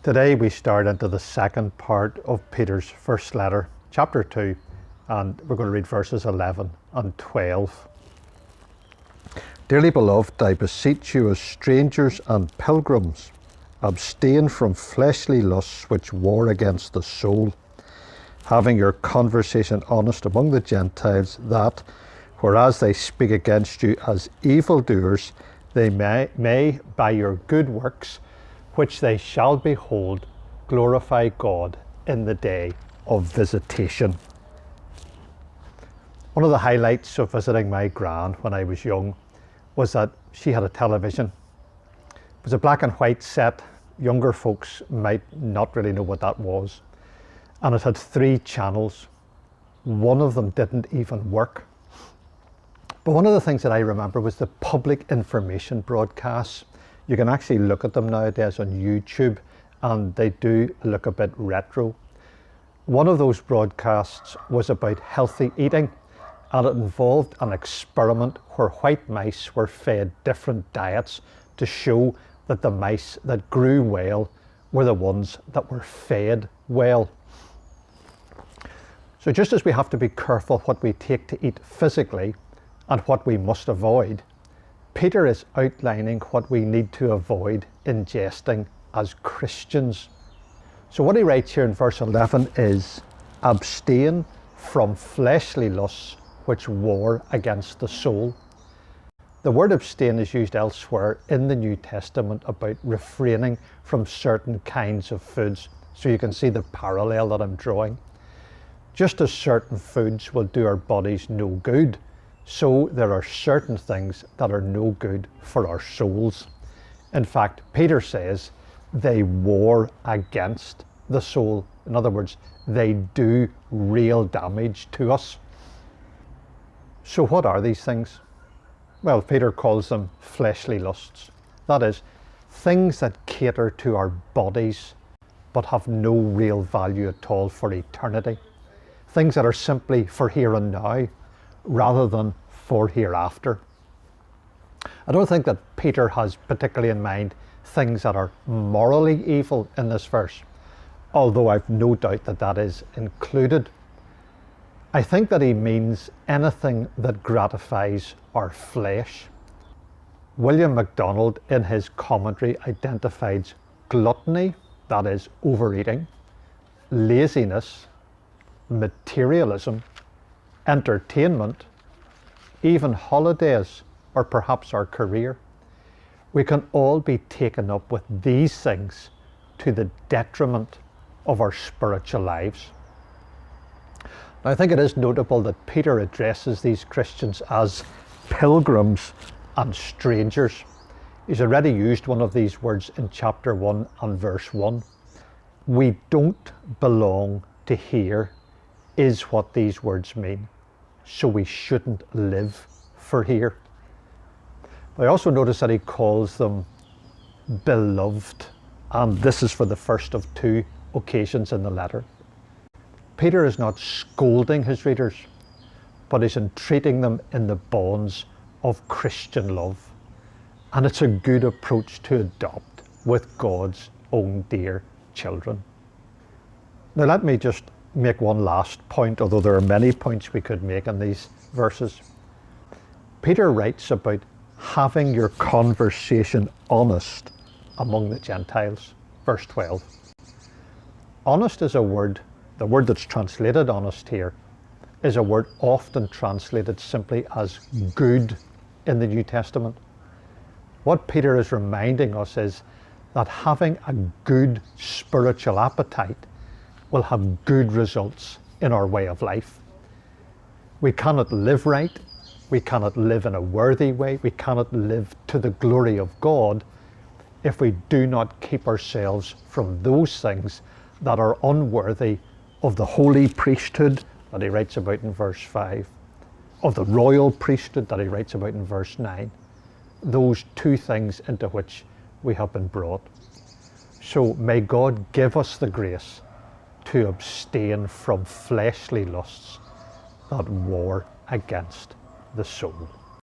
Today we start into the second part of Peter's first letter, chapter 2, and we're going to read verses 11 and 12. Dearly beloved, I beseech you as strangers and pilgrims, abstain from fleshly lusts which war against the soul, having your conversation honest among the Gentiles, that, whereas they speak against you as evildoers, they may by your good works, which they shall behold, glorify God in the day of visitation. One of the highlights of visiting my gran when I was young was that she had a television. It was a black and white set. Younger folks might not really know what that was. And it had 3 channels. One of them didn't even work. But one of the things that I remember was the public information broadcasts. You can actually look at them nowadays on YouTube, and they do look a bit retro. One of those broadcasts was about healthy eating, and it involved an experiment where white mice were fed different diets to show that the mice that grew well were the ones that were fed well. So just as we have to be careful what we take to eat physically and what we must avoid, Peter is outlining what we need to avoid ingesting as Christians. So what he writes here in verse 11 is, abstain from fleshly lusts which war against the soul. The word abstain is used elsewhere in the New Testament about refraining from certain kinds of foods. So you can see the parallel that I'm drawing. Just as certain foods will do our bodies no good, so there are certain things that are no good for our souls. In fact, Peter says they war against the soul. In other words, they do real damage to us. So what are these things? Well, Peter calls them fleshly lusts. That is, things that cater to our bodies but have no real value at all for eternity. Things that are simply for here and now, rather than for hereafter. I don't think that Peter has particularly in mind things that are morally evil in this verse, although I've no doubt that that is included. I think that he means anything that gratifies our flesh. William MacDonald in his commentary identified gluttony, that is overeating, laziness, materialism, entertainment, even holidays, or perhaps our career. We can all be taken up with these things to the detriment of our spiritual lives. Now, I think it is notable that Peter addresses these Christians as pilgrims and strangers. He's already used one of these words in chapter 1 and verse 1. We don't belong to here is what these words mean. So we shouldn't live for here. I also notice that he calls them beloved, and this is for the first of 2 occasions in the letter. Peter is not scolding his readers, but is entreating them in the bonds of Christian love. And it's a good approach to adopt with God's own dear children. Now let me just make one last point, although there are many points we could make in these verses. Peter writes about having your conversation honest among the Gentiles. Verse 12. Honest is a word, the word that's translated honest here, is a word often translated simply as good in the New Testament. What Peter is reminding us is that having a good spiritual appetite will have good results in our way of life. We cannot live right, we cannot live in a worthy way, we cannot live to the glory of God if we do not keep ourselves from those things that are unworthy of the holy priesthood that he writes about in verse 5, of the royal priesthood that he writes about in verse 9. Those 2 things into which we have been brought. So may God give us the grace to abstain from fleshly lusts that war against the soul.